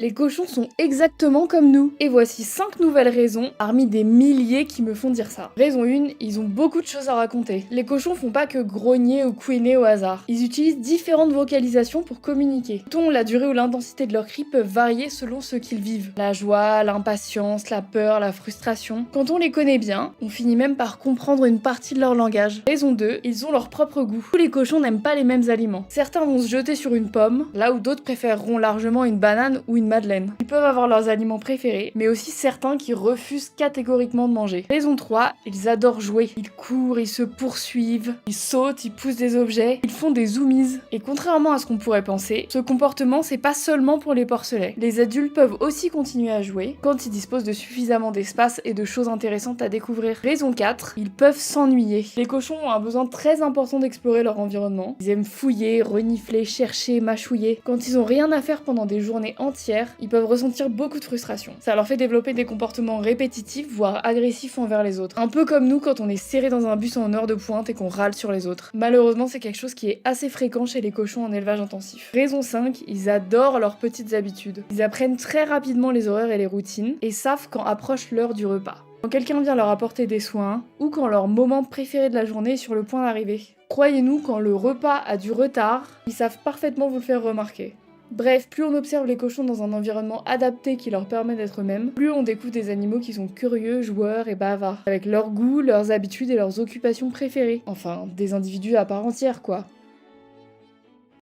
Les cochons sont exactement comme nous. Et voici 5 nouvelles raisons, parmi des milliers qui me font dire ça. Raison 1, ils ont beaucoup de choses à raconter. Les cochons font pas que grogner ou couiner au hasard. Ils utilisent différentes vocalisations pour communiquer. Le ton, la durée ou l'intensité de leurs cris peuvent varier selon ce qu'ils vivent. La joie, l'impatience, la peur, la frustration. Quand on les connaît bien, on finit même par comprendre une partie de leur langage. Raison 2, ils ont leur propre goût. Tous les cochons n'aiment pas les mêmes aliments. Certains vont se jeter sur une pomme, là où d'autres préféreront largement une banane ou une madeleine. Ils peuvent avoir leurs aliments préférés, mais aussi certains qui refusent catégoriquement de manger. Raison 3, ils adorent jouer. Ils courent, ils se poursuivent, ils sautent, ils poussent des objets, ils font des zoomies. Et contrairement à ce qu'on pourrait penser, ce comportement c'est pas seulement pour les porcelets. Les adultes peuvent aussi continuer à jouer quand ils disposent de suffisamment d'espace et de choses intéressantes à découvrir. Raison 4, ils peuvent s'ennuyer. Les cochons ont un besoin très important d'explorer leur environnement. Ils aiment fouiller, renifler, chercher, mâchouiller. Quand ils ont rien à faire pendant des journées entières, ils peuvent ressentir beaucoup de frustration. Ça leur fait développer des comportements répétitifs, voire agressifs envers les autres. Un peu comme nous quand on est serré dans un bus en heure de pointe et qu'on râle sur les autres. Malheureusement, c'est quelque chose qui est assez fréquent chez les cochons en élevage intensif. Raison 5, ils adorent leurs petites habitudes. Ils apprennent très rapidement les horaires et les routines et savent quand approche l'heure du repas. Quand quelqu'un vient leur apporter des soins, ou quand leur moment préféré de la journée est sur le point d'arriver. Croyez-nous, quand le repas a du retard, ils savent parfaitement vous le faire remarquer. Bref, plus on observe les cochons dans un environnement adapté qui leur permet d'être eux-mêmes, plus on découvre des animaux qui sont curieux, joueurs et bavards, avec leurs goûts, leurs habitudes et leurs occupations préférées. Enfin, des individus à part entière quoi.